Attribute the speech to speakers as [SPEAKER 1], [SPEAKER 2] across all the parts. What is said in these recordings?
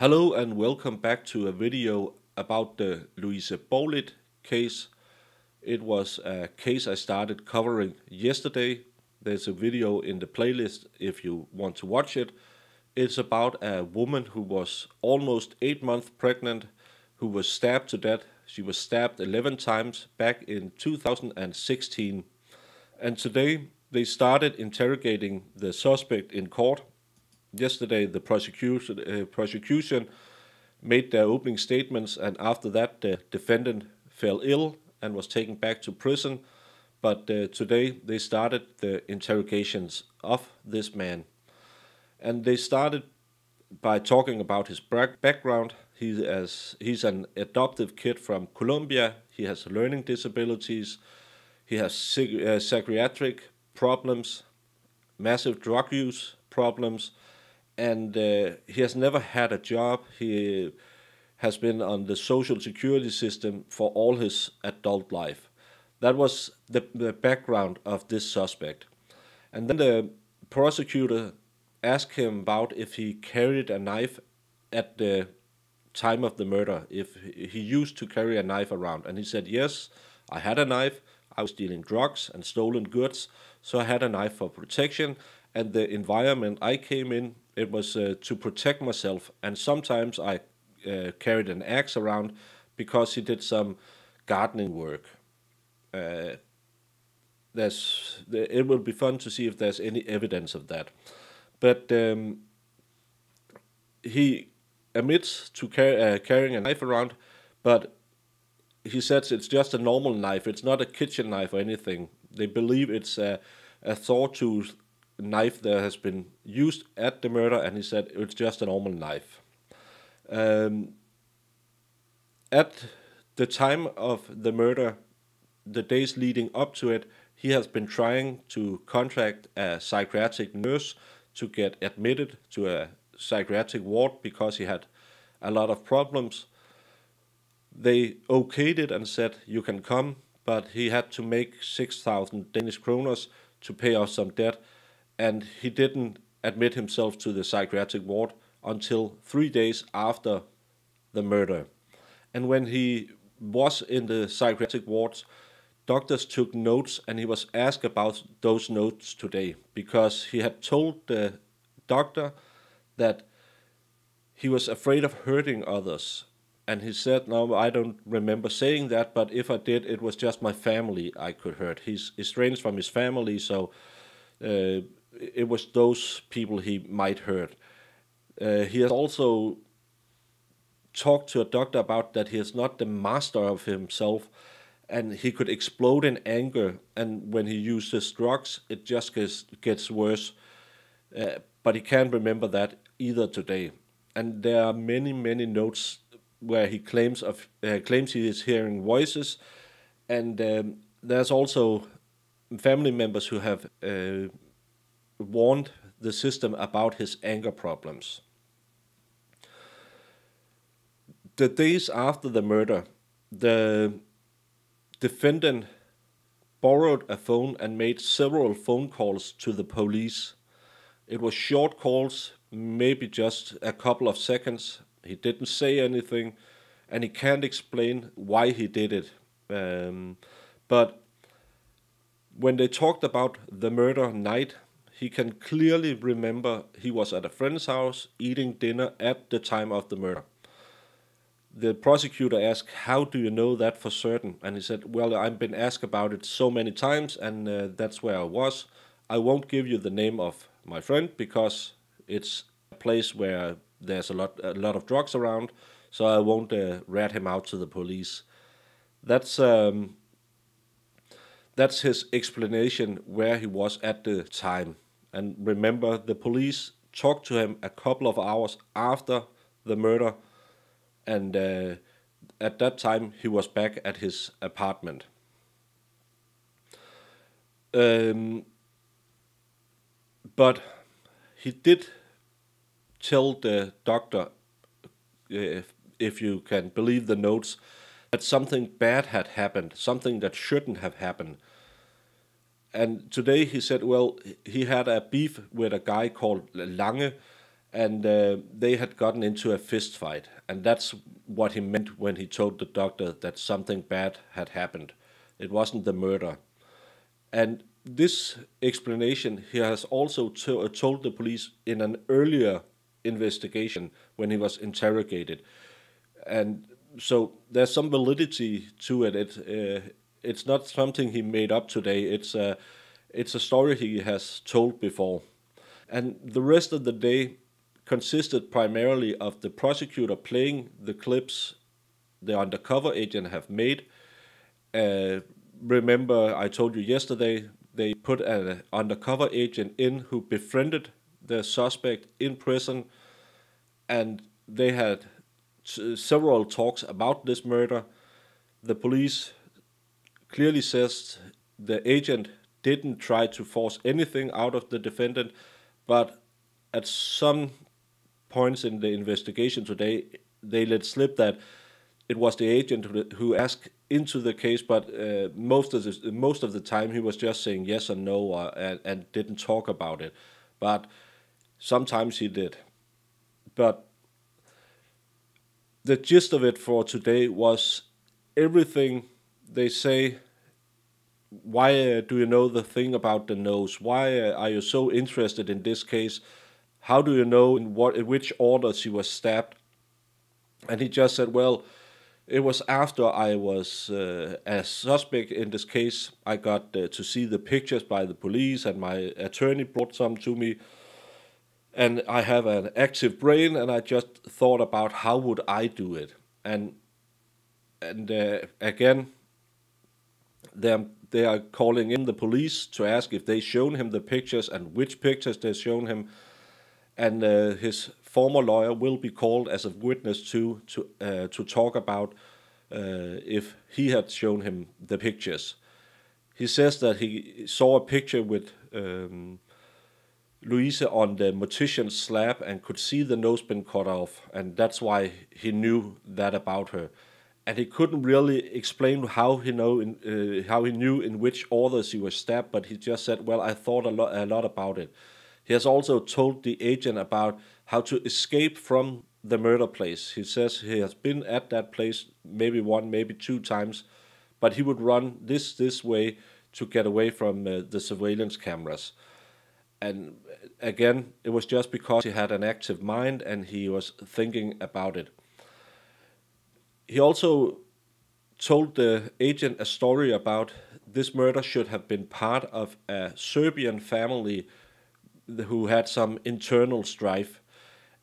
[SPEAKER 1] Hello and welcome back to a video about the Louise Borglit case. It was a case I started covering yesterday. There's a video in the playlist if you want to watch it. It's about a woman who was almost 8 months pregnant, who was stabbed to death. She was stabbed 11 times back in 2016. And today they started interrogating the suspect in court. Yesterday, the prosecution made their opening statements, and after that, the defendant fell ill and was taken back to prison. But today, they started the interrogations of this man. And they started by talking about his background. He's an adoptive kid from Colombia. He has learning disabilities. He has psychiatric problems, massive drug use problems, and he has never had a job. He has been on the social security system for all his adult life. That was the background of this suspect. And then the prosecutor asked him about if he carried a knife at the time of the murder, if he used to carry a knife around. And he said, yes, I had a knife. I was dealing drugs and stolen goods, so I had a knife for protection. And the environment I came in, it was to protect myself. And sometimes I carried an axe around because he did some gardening work. It will be fun to see if there's any evidence of that. But he admits to carrying a knife around, but he says it's just a normal knife. It's not a kitchen knife or anything. They believe it's a sawtooth knife that has been used at the murder, and he said it's just a normal knife. At the time of the murder, the days leading up to it, he has been trying to contact a psychiatric nurse to get admitted to a psychiatric ward because he had a lot of problems. They okayed it and said, you can come, but he had to make 6,000 Danish kroners to pay off some debt, and he didn't admit himself to the psychiatric ward until 3 days after the murder. And when he was in the psychiatric wards, doctors took notes, and he was asked about those notes today because he had told the doctor that he was afraid of hurting others. And he said, no, I don't remember saying that, but if I did, it was just my family I could hurt. He's estranged from his family, so it was those people he might hurt. He has also talked to a doctor about that he is not the master of himself, and he could explode in anger, and when he uses drugs, it just gets worse. But he can't remember that either today. And there are many, many notes where he claims he is hearing voices, and there's also family members who have warned the system about his anger problems. The days after the murder, the defendant borrowed a phone and made several phone calls to the police. It was short calls, maybe just a couple of seconds. He didn't say anything, and he can't explain why he did it. But when they talked about the murder night, he can clearly remember he was at a friend's house eating dinner at the time of the murder. The prosecutor asked, how do you know that for certain? And he said, well, I've been asked about it so many times, and that's where I was. I won't give you the name of my friend because it's a place where there's a lot of drugs around, so I won't rat him out to the police. That's his explanation where he was at the time. And remember, the police talked to him a couple of hours after the murder, and at that time he was back at his apartment. But he did tell the doctor, if you can believe the notes, that something bad had happened, something that shouldn't have happened. And today he said, well, he had a beef with a guy called Lange, and they had gotten into a fist fight, and that's what he meant when he told the doctor that something bad had happened. It wasn't the murder. And this explanation he has also told the police in an earlier investigation when he was interrogated. And so there's some validity to it. It's not something he made up today. It's a story he has told before. And the rest of the day consisted primarily of the prosecutor playing the clips the undercover agent have made. Remember, I told you yesterday, they put an undercover agent in who befriended the suspect in prison, and they had several talks about this murder. The police clearly says the agent didn't try to force anything out of the defendant, but at some points in the investigation today, they let slip that it was the agent who asked into the case, but most of the time he was just saying yes or no, and didn't talk about it. But sometimes he did. But the gist of it for today was everything they say. Why do you know the thing about the nose? Why are you so interested in this case? How do you know in which order she was stabbed? And he just said, well, it was after I was a suspect in this case. I got to see the pictures by the police, and my attorney brought some to me. And I have an active brain, and I just thought about how would I do it. And again, they are calling in the police to ask if they shown him the pictures and which pictures they shown him. And his former lawyer will be called as a witness to talk about if he had shown him the pictures. He says that he saw a picture with Louise on the mortician's slab and could see the nose been cut off, and that's why he knew that about her. And he couldn't really explain how he knew in which order she was stabbed, but he just said, well, I thought a lot about it. He has also told the agent about how to escape from the murder place. He says he has been at that place maybe one, maybe two times, but he would run this way to get away from the surveillance cameras. And again, it was just because he had an active mind and he was thinking about it. He also told the agent a story about this murder should have been part of a Serbian family who had some internal strife.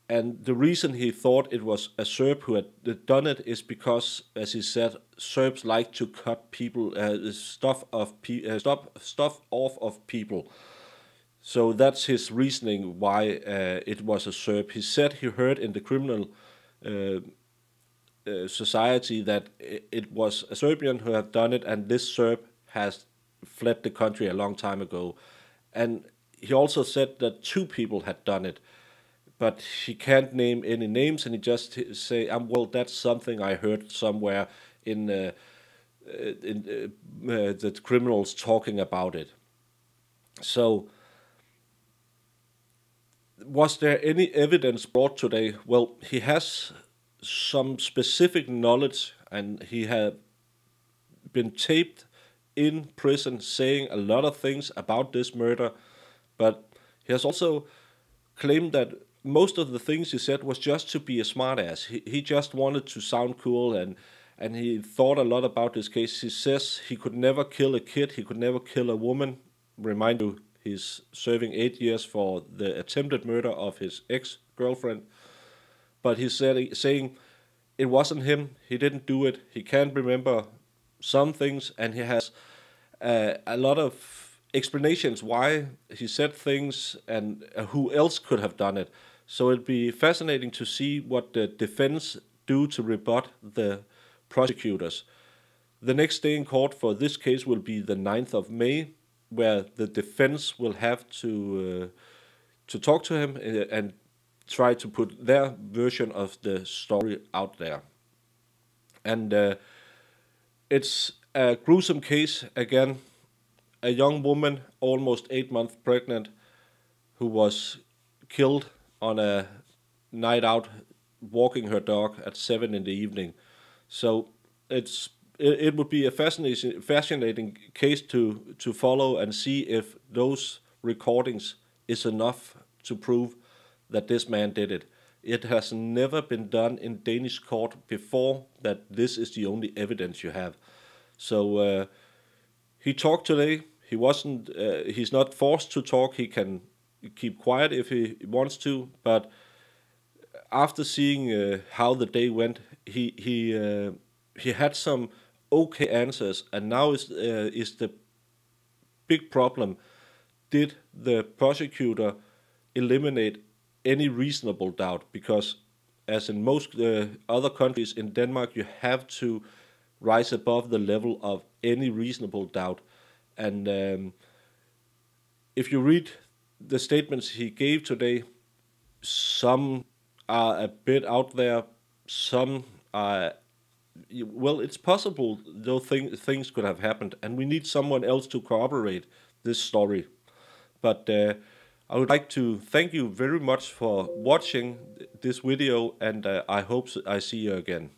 [SPEAKER 1] And the reason he thought it was a Serb who had done it is because, as he said, Serbs like to cut people, stuff off of people. So that's his reasoning why it was a Serb. He said he heard in the criminal society that it was a Serbian who had done it, and this Serb has fled the country a long time ago. And he also said that two people had done it, but he can't name any names, and he just say, well, that's something I heard somewhere in the criminals talking about it. So, was there any evidence brought today? Well, he has some specific knowledge, and he had been taped in prison saying a lot of things about this murder, but he has also claimed that most of the things he said was just to be a smartass. He just wanted to sound cool, and he thought a lot about this case. He says he could never kill a kid, he could never kill a woman. Remind you, he's serving 8 years for the attempted murder of his ex-girlfriend. But he's saying it wasn't him, he didn't do it, he can't remember some things, and he has a lot of explanations why he said things and who else could have done it. So it'd be fascinating to see what the defense do to rebut the prosecutors. The next day in court for this case will be the 9th of May, where the defense will have to talk to him and try to put their version of the story out there. And it's a gruesome case again. A young woman, almost 8 months pregnant, who was killed on a night out walking her dog at 7 in the evening. So it would be a fascinating case to follow and see if those recordings is enough to prove that this man did it. It has never been done in Danish court before that this is the only evidence you have. So he talked today. He wasn't. He's not forced to talk. He can keep quiet if he wants to. But after seeing how the day went, he had some okay answers, and now is the big problem: did the prosecutor eliminate any reasonable doubt? Because, as in most other countries, in Denmark, you have to rise above the level of any reasonable doubt. And if you read the statements he gave today, some are a bit out there, some are, well, it's possible those things could have happened, and we need someone else to corroborate this story. But I would like to thank you very much for watching this video, and I hope I see you again.